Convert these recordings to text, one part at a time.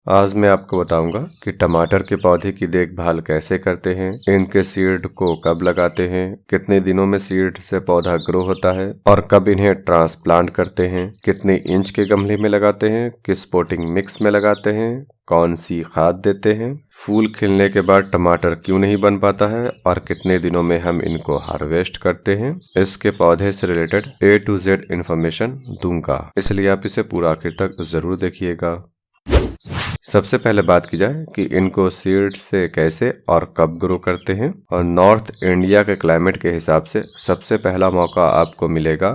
आज मैं आपको बताऊंगा कि टमाटर के पौधे की देखभाल कैसे करते हैं, इनके सीड को कब लगाते हैं, कितने दिनों में सीड से पौधा ग्रो होता है और कब इन्हें ट्रांसप्लांट करते हैं, कितने इंच के गमले में लगाते हैं, किस पोटिंग मिक्स में लगाते हैं, कौन सी खाद देते हैं, फूल खिलने के बाद टमाटर क्यों नहीं बन पाता है और कितने दिनों में हम इनको हार्वेस्ट करते हैं। इसके पौधे से related A to Z information दूंगा, इसलिए आप इसे पूरा आखिर तक जरूर देखिएगा। सबसे पहले बात की जाए कि इनको सीड से कैसे और कब ग्रो करते हैं, और नॉर्थ इंडिया के क्लाइमेट के हिसाब से सबसे पहला मौका आपको मिलेगा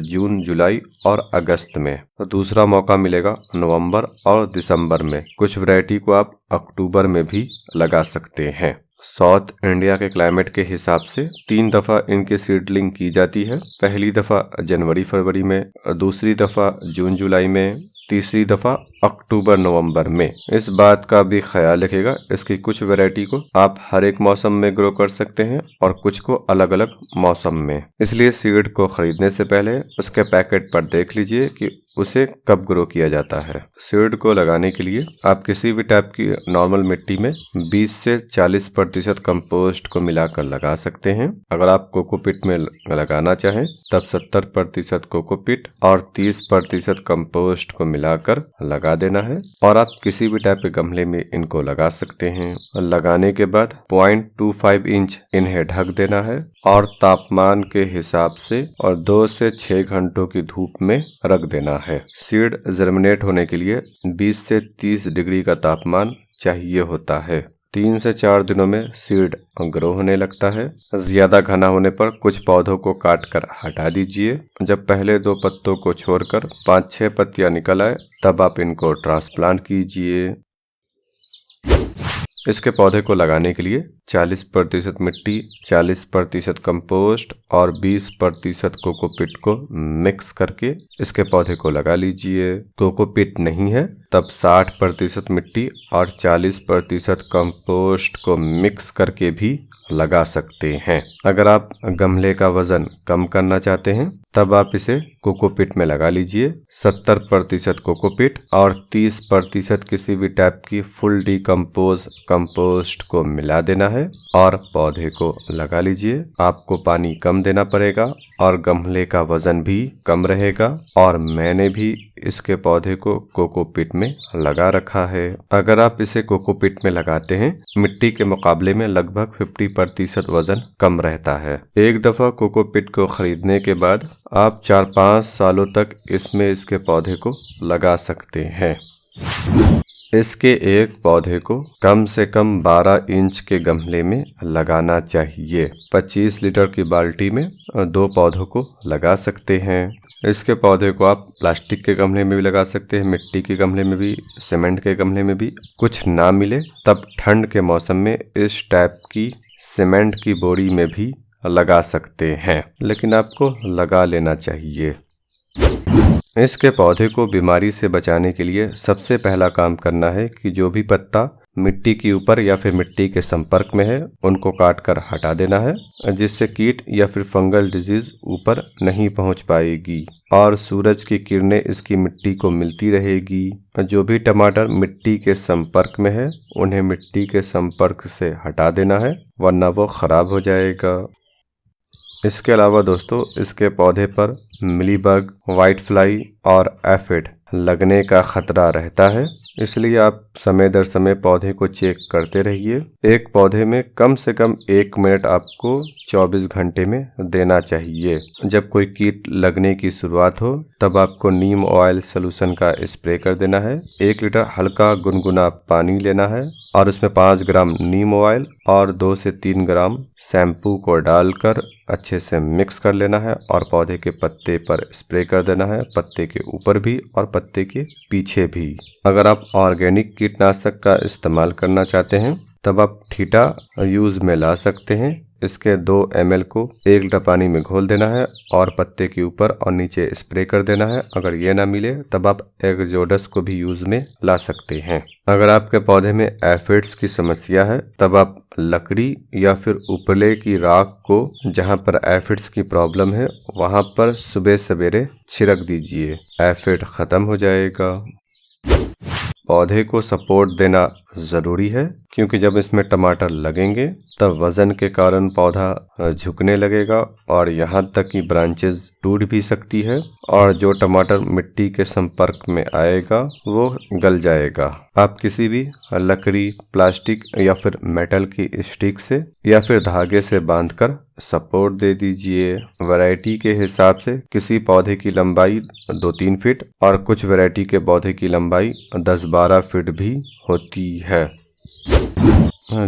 जून, जुलाई और अगस्त में, तो दूसरा मौका मिलेगा नवंबर और दिसंबर में। कुछ वैरायटी को आप अक्टूबर में भी लगा सकते हैं। साउथ इंडिया के क्लाइमेट के हिसाब से 3 दफा इनकी सीडलिंग की जाती है। पहली दफा जनवरी फरवरी में, दूसरी दफा जून जुलाई में, तीसरी दफा अक्टूबर नवंबर में। इस बात का भी ख्याल रखिएगा, इसकी कुछ वैरायटी को आप हर एक मौसम में ग्रो कर सकते हैं और कुछ को अलग अलग मौसम में। इसलिए सीड को खरीदने से पहले उसके पैकेट पर देख लीजिए कि उसे कब ग्रो किया जाता है। सीड को लगाने के लिए आप किसी भी टाइप की नॉर्मल मिट्टी में 20 से 40% कंपोस्ट को मिलाकर लगा सकते हैं। अगर आप कोकोपीट में लगाना चाहें तब 70% कोकोपीट और 30% कंपोस्ट को मिलाकर लगा देना है, और आप किसी भी टाइप के गमले में इनको लगा सकते हैं। लगाने के बाद 0.25 इंच इन्हें ढक देना है और तापमान के हिसाब से और 2 से 6 घंटों की धूप में रख देना है। सीड जर्मिनेट होने के लिए 20 से 30 डिग्री का तापमान चाहिए होता है। 3 से 4 दिनों में सीड ग्रो होने लगता है। ज्यादा घना होने पर कुछ पौधों को काट कर हटा दीजिए। जब पहले 2 पत्तों को छोड़कर 5-6 पत्तियां निकल आए तब आप इनको ट्रांसप्लांट कीजिए। इसके पौधे को लगाने के लिए 40% मिट्टी, 40% कंपोस्ट और 20% कोकोपीट को मिक्स करके इसके पौधे को लगा लीजिए। कोकोपीट नहीं है तब 60% मिट्टी और 40% कंपोस्ट को मिक्स करके भी लगा सकते हैं। अगर आप गमले का वजन कम करना चाहते हैं तब आप इसे कोकोपीट में लगा लीजिए। 70% कोकोपीट और 30% किसी भी टाइप की फुल डिकम्पोज कंपोस्ट को मिला देना है और पौधे को लगा लीजिए। आपको पानी कम देना पड़ेगा और गमले का वजन भी कम रहेगा, और मैंने भी इसके पौधे को कोकोपीट में लगा रखा है। अगर आप इसे कोकोपीट में लगाते हैं मिट्टी के मुकाबले में लगभग 50% वजन कम रहता है। एक दफा कोकोपीट को खरीदने के बाद आप 4-5 सालों तक इसमें इसके पौधे को लगा सकते हैं। इसके एक पौधे को कम से कम 12 इंच के गमले में लगाना चाहिए। 25 लीटर की बाल्टी में 2 पौधों को लगा सकते हैं। इसके पौधे को आप प्लास्टिक के गमले में भी लगा सकते हैं, मिट्टी के गमले में भी, सीमेंट के गमले में भी। कुछ ना मिले तब ठंड के मौसम में इस टाइप की सीमेंट की बोरी में भी लगा सकते हैं, लेकिन आपको लगा लेना चाहिए। इसके पौधे को बीमारी से बचाने के लिए सबसे पहला काम करना है कि जो भी पत्ता मिट्टी के ऊपर या फिर मिट्टी के संपर्क में है उनको काट कर हटा देना है, जिससे कीट या फिर फंगल डिजीज ऊपर नहीं पहुंच पाएगी और सूरज की किरणें इसकी मिट्टी को मिलती रहेगी। जो भी टमाटर मिट्टी के संपर्क में है उन्हें मिट्टी के संपर्क से हटा देना है, वरना वो खराब हो जाएगा। इसके अलावा दोस्तों इसके पौधे पर मिलीबग, व्हाइट फ्लाई और एफिड लगने का खतरा रहता है, इसलिए आप समय दर समय पौधे को चेक करते रहिए। एक पौधे में कम से कम 1 मिनट आपको 24 घंटे में देना चाहिए। जब कोई कीट लगने की शुरुआत हो तब आपको नीम ऑयल सोल्यूशन का स्प्रे कर देना है। 1 लीटर हल्का गुनगुना पानी लेना है और उसमें 5 ग्राम नीम ऑयल और 2 से 3 ग्राम शैम्पू को डालकर अच्छे से मिक्स कर लेना है और पौधे के पत्ते पर स्प्रे कर देना है, पत्ते के ऊपर भी और पत्ते के पीछे भी। अगर आप ऑर्गेनिक कीटनाशक का इस्तेमाल करना चाहते हैं तब आप ठीटा यूज में ला सकते हैं। इसके 2 ml को 1 लीटर पानी में घोल देना है और पत्ते के ऊपर और नीचे स्प्रे कर देना है। अगर ये ना मिले तब आप एक्सोडस को भी यूज में ला सकते हैं। अगर आपके पौधे में एफिड्स की समस्या है तब आप लकड़ी या फिर उपले की राख को जहां पर एफिड्स की प्रॉब्लम है वहां पर सुबह सवेरे छिड़क दीजिए, एफिड खत्म हो जाएगा। पौधे को सपोर्ट देना ज़रूरी है, क्योंकि जब इसमें टमाटर लगेंगे तब वज़न के कारण पौधा झुकने लगेगा और यहाँ तक कि ब्रांचेस टूट भी सकती है और जो टमाटर मिट्टी के संपर्क में आएगा वो गल जाएगा। आप किसी भी लकड़ी, प्लास्टिक या फिर मेटल की स्टिक से या फिर धागे से बांधकर सपोर्ट दे दीजिए। वैरायटी के हिसाब से किसी पौधे की लंबाई 2-3 फीट और कुछ वैरायटी के पौधे की लंबाई 10-12 फीट भी होती है।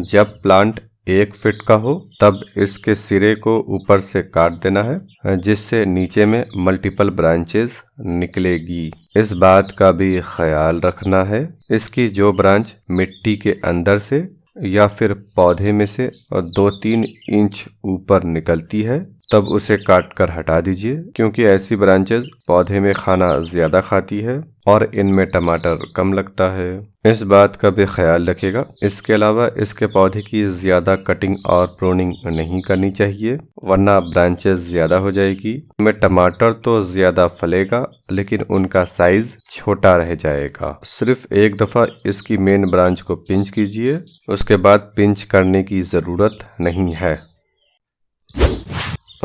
जब प्लांट 1 फीट का हो तब इसके सिरे को ऊपर से काट देना है, जिससे नीचे में मल्टीपल ब्रांचेस निकलेगी। इस बात का भी ख्याल रखना है इसकी जो ब्रांच मिट्टी के अंदर से या फिर पौधे में से 2-3 इंच ऊपर निकलती है तब उसे काट कर हटा दीजिए, क्योंकि ऐसी ब्रांचेस पौधे में खाना ज़्यादा खाती है और इनमें टमाटर कम लगता है। इस बात का भी ख्याल रखिएगा। इसके अलावा इसके पौधे की ज़्यादा कटिंग और प्रूनिंग नहीं करनी चाहिए, वरना ब्रांचेस ज़्यादा हो जाएगी। में टमाटर तो ज़्यादा फलेगा लेकिन उनका साइज़ छोटा रह जाएगा। सिर्फ एक दफ़ा इसकी मेन ब्रांच को पिंच कीजिए, उसके बाद पिंच करने की ज़रूरत नहीं है।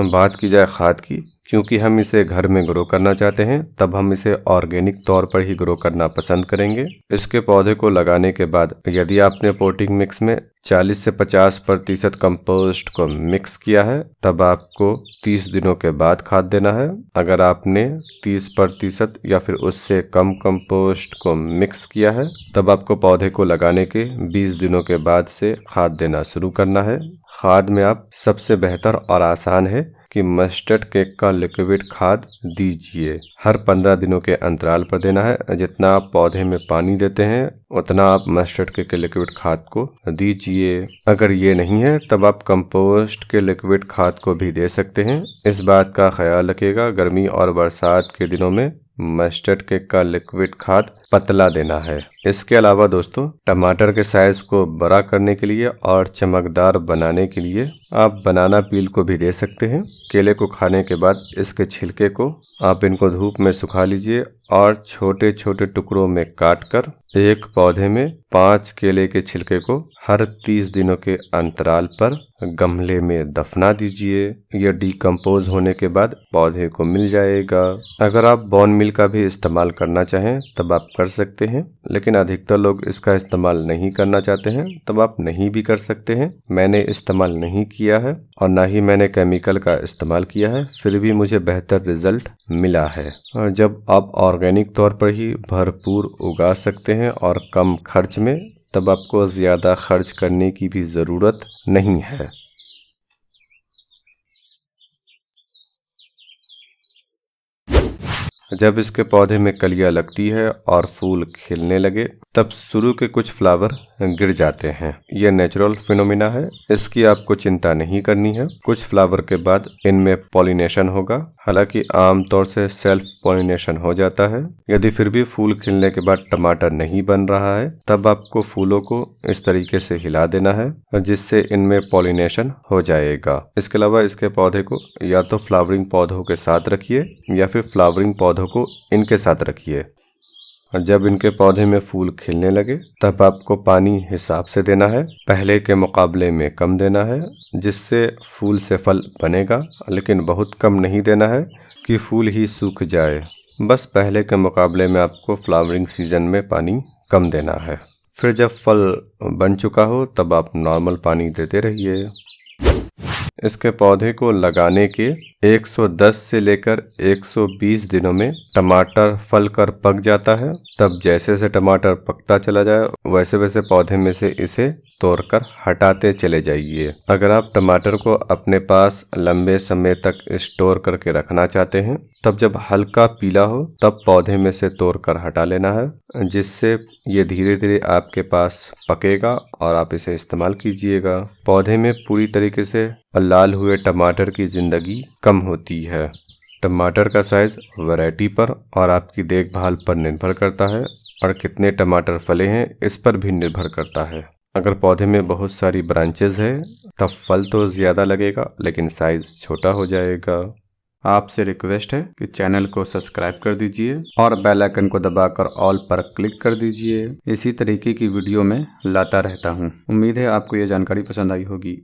बात की जाए खाद की, क्योंकि हम इसे घर में ग्रो करना चाहते हैं तब हम इसे ऑर्गेनिक तौर पर ही ग्रो करना पसंद करेंगे। इसके पौधे को लगाने के बाद यदि आपने पोटिंग मिक्स में 40 से 50% कंपोस्ट को मिक्स किया है तब आपको 30 दिनों के बाद खाद देना है। अगर आपने 30% या फिर उससे कम कंपोस्ट को मिक्स किया है तब आपको पौधे को लगाने के 20 दिनों के बाद से खाद देना शुरू करना है। खाद में आप सबसे बेहतर और आसान है कि मस्टर्ड केक का लिक्विड खाद दीजिए। हर 15 दिनों के अंतराल पर देना है। जितना आप पौधे में पानी देते हैं उतना आप मस्टर्ड केक के लिक्विड खाद को दीजिए। अगर ये नहीं है तब आप कंपोस्ट के लिक्विड खाद को भी दे सकते हैं। इस बात का ख्याल रखिएगा, गर्मी और बरसात के दिनों में मस्टर्ड केक का लिक्विड खाद पतला देना है। इसके अलावा दोस्तों, टमाटर के साइज को बड़ा करने के लिए और चमकदार बनाने के लिए आप बनाना पील को भी दे सकते हैं। केले को खाने के बाद इसके छिलके को आप इनको धूप में सुखा लीजिए और छोटे छोटे टुकड़ों में काट कर एक पौधे में 5 केले के छिलके को हर 30 दिनों के अंतराल पर गमले में दफना दीजिए। यह डिकम्पोज होने के बाद पौधे को मिल जाएगा। अगर आप बोन मील का भी इस्तेमाल करना चाहें तब आप कर सकते हैं, लेकिन अधिकतर लोग इसका इस्तेमाल नहीं करना चाहते हैं तब आप नहीं भी कर सकते हैं। मैंने इस्तेमाल नहीं किया है और ना ही मैंने केमिकल का इस्तेमाल किया है, फिर भी मुझे बेहतर रिजल्ट मिला है। और जब आप ऑर्गेनिक तौर पर ही भरपूर उगा सकते हैं और कम खर्च में, तब आपको ज़्यादा खर्च करने की भी ज़रूरत नहीं है। जब इसके पौधे में कलियां लगती है और फूल खिलने लगे तब शुरू के कुछ फ्लावर गिर जाते हैं। यह नेचुरल फिनोमिना है, इसकी आपको चिंता नहीं करनी है। कुछ फ्लावर के बाद इनमें पॉलिनेशन होगा, हालांकि आमतौर से सेल्फ पॉलिनेशन हो जाता है। यदि फिर भी फूल खिलने के बाद टमाटर नहीं बन रहा है तब आपको फूलों को इस तरीके से हिला देना है जिससे इनमें पॉलिनेशन हो जाएगा। इसके अलावा इसके पौधे को या तो फ्लावरिंग पौधों के साथ रखिए या फिर फ्लावरिंग पौधों को इनके साथ रखिए। और जब इनके पौधे में फूल खिलने लगे तब आपको पानी हिसाब से देना है, पहले के मुकाबले में कम देना है, जिससे फूल से फल बनेगा। लेकिन बहुत कम नहीं देना है कि फूल ही सूख जाए। बस पहले के मुकाबले में आपको फ्लावरिंग सीजन में पानी कम देना है। फिर जब फल बन चुका हो तब आप नॉर्मल पानी देते रहिए। इसके पौधे को लगाने के 110 से लेकर 120 दिनों में टमाटर फल कर पक जाता है। तब जैसे जैसे टमाटर पकता चला जाए वैसे वैसे पौधे में से इसे तोड़कर हटाते चले जाइए। अगर आप टमाटर को अपने पास लंबे समय तक स्टोर करके रखना चाहते हैं तब जब हल्का पीला हो तब पौधे में से तोड़कर हटा लेना है, जिससे ये धीरे धीरे आपके पास पकेगा और आप इसे इस्तेमाल कीजिएगा। पौधे में पूरी तरीके से लाल हुए टमाटर की जिंदगी कम होती है। टमाटर का साइज वैरायटी पर और आपकी देखभाल पर निर्भर करता है और कितने टमाटर फले हैं इस पर भी निर्भर करता है। अगर पौधे में बहुत सारी ब्रांचेस है तब फल तो ज़्यादा लगेगा लेकिन साइज छोटा हो जाएगा। आपसे रिक्वेस्ट है कि चैनल को सब्सक्राइब कर दीजिए और बेल आइकन को दबाकर ऑल पर क्लिक कर दीजिए। इसी तरीके की वीडियो मैं लाता रहता हूँ। उम्मीद है आपको ये जानकारी पसंद आई होगी।